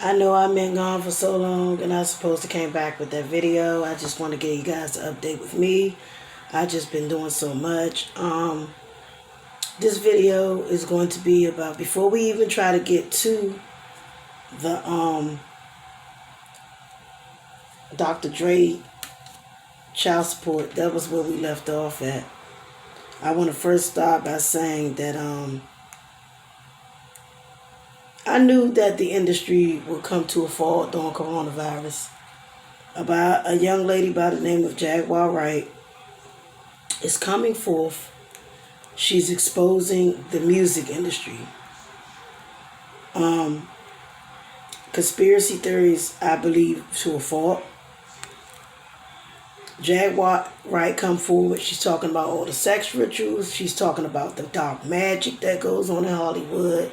I know I've been gone for so long and I was supposed to came back with that video. I just want to give you guys an update with me. I just been doing so much. This video is going to be about, before we even try to get to the Dr. Dre child support, that was where we left off at. I want to first start by saying that I knew that the industry would come to a fall during coronavirus. About a young lady by the name of Jaugar Wright is coming forth. She's exposing the music industry. Conspiracy theories, I believe, to a fault. Jaugar Wright come forward. She's talking about all the sex rituals. She's talking about the dark magic that goes on in Hollywood,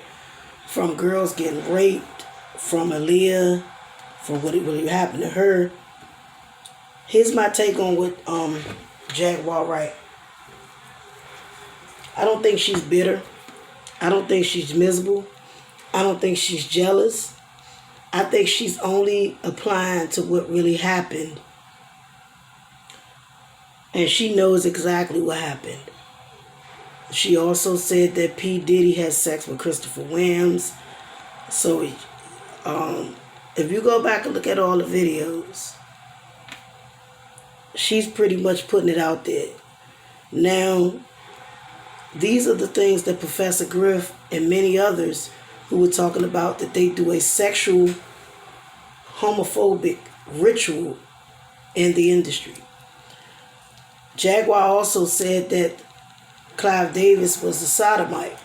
from girls getting raped, from Aaliyah, from what it really happened to her. Here's my take on what Jaugar Wright. I don't think she's bitter. I don't think she's miserable. I don't think she's jealous. I think she's only applying to what really happened. And she knows exactly what happened. She also said that P. Diddy had sex with Christopher Williams. So if you go back and look at all the videos, she's pretty much putting it out there. Now, these are the things that Professor Griff and many others who were talking about, that they do a sexual homophobic ritual in the industry. Jaguar also said that Clive Davis was a sodomite.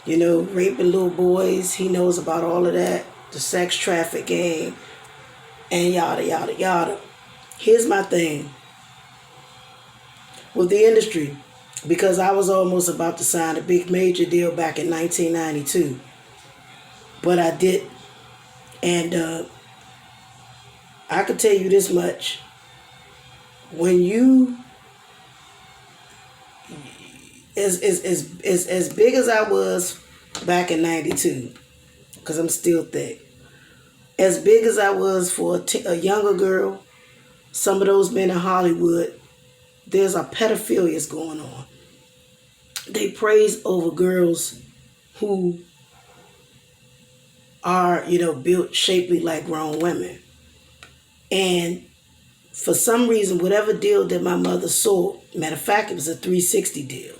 You know, raping little boys. He knows about all of that. The sex trafficking and yada, yada, yada. Here's my thing with the industry, because I was almost about to sign a big major deal back in 1992. But I didn't. And I could tell you this much. When you, as big as I was back in 92, because I'm still thick, as big as I was for a younger girl, some of those men in Hollywood, there's a pedophilia going on. They praise over girls who are, built shapely like grown women. And for some reason, whatever deal that my mother saw, matter of fact, it was a 360 deal.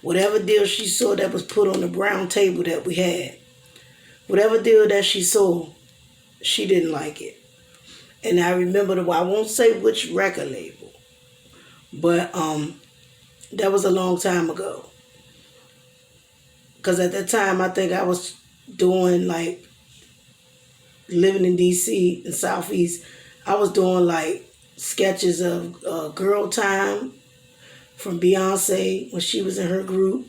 Whatever deal she saw that was put on the brown table that we had, whatever deal that she saw, she didn't like it. And I remember, I won't say which record label, but that was a long time ago. Because at that time, I think I was doing, living in D.C. in Southeast, I was doing, sketches of Girl Time from Beyonce when she was in her group.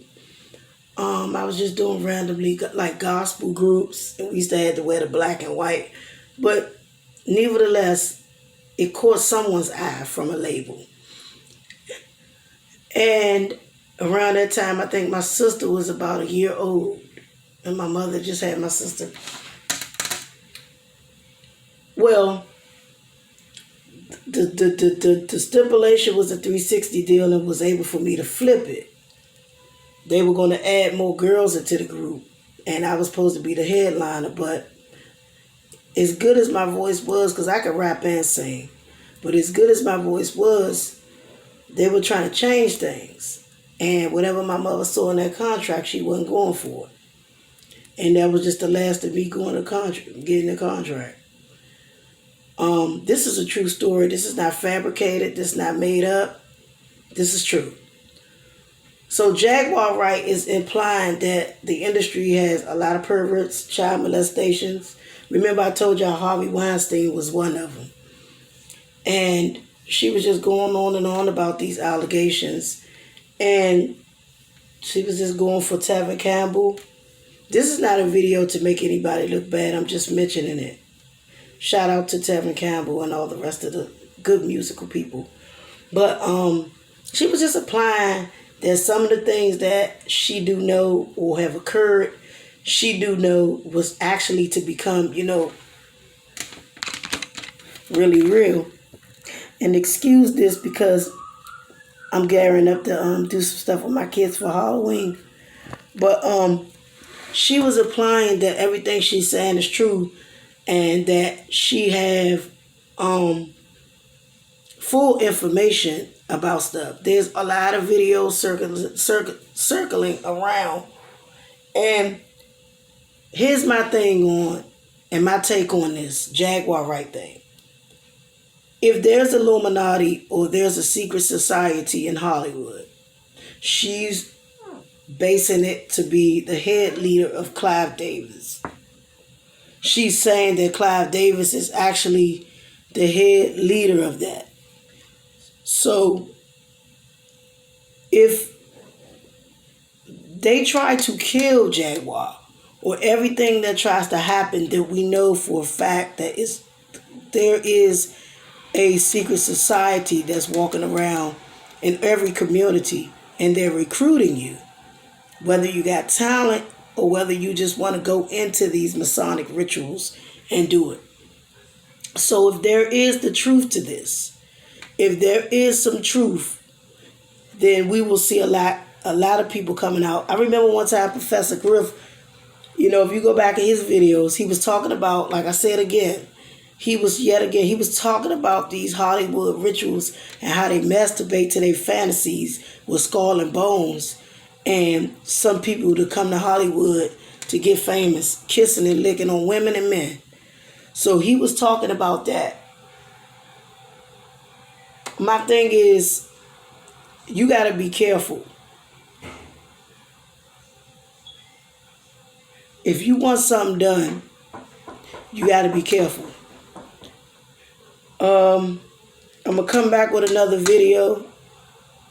I was just doing randomly, gospel groups, and we used to have to wear the black and white. But nevertheless, it caught someone's eye from a label. And around that time, I think my sister was about a year old, and my mother just had my sister. Well, the stipulation was a 360 deal, and was able for me to flip it. They were going to add more girls into the group, and I was supposed to be the headliner. But as good as my voice was, because I could rap and sing, but as good as my voice was, they were trying to change things. And whatever my mother saw in that contract, she wasn't going for it. And that was just the last of me getting the contract. This is a true story. This is not fabricated. This is not made up. This is true. So Jaugar Wright is implying that the industry has a lot of perverts, child molestations. Remember, I told y'all Harvey Weinstein was one of them. And she was just going on and on about these allegations. And she was just going for Tevin Campbell. This is not a video to make anybody look bad. I'm just mentioning it. Shout out to Tevin Campbell and all the rest of the good musical people. But she was just applying that some of the things that she do know or have occurred, she do know was actually to become, really real. And excuse this because I'm gearing up to do some stuff with my kids for Halloween. But she was implying that everything she's saying is true and that she have full information about stuff. There's a lot of videos circling around. And here's my thing on, and my take on this Jaguar Wright thing. If there's Illuminati or there's a secret society in Hollywood, she's basing it to be the head leader of Clive Davis. She's saying that Clive Davis is actually the head leader of that. So if they try to kill Jaguar, or everything that tries to happen, that we know for a fact that there is a secret society that's walking around in every community, and they're recruiting you, whether you got talent or whether you just want to go into these Masonic rituals and do it. So if there is the truth to this, if there is some truth, then we will see a lot of people coming out. I remember one time Professor Griff, if you go back in his videos, he was talking about, like I said again, he was talking about these Hollywood rituals and how they masturbate to their fantasies with skull and bones, and some people to come to Hollywood to get famous, kissing and licking on women and men. So he was talking about that. My thing is, you got to be careful. If you want something done, you got to be careful. I'm going to come back with another video.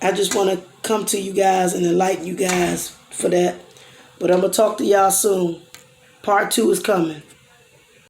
I just want to come to you guys and enlighten you guys for that. But I'm going to talk to y'all soon. Part 2 is coming.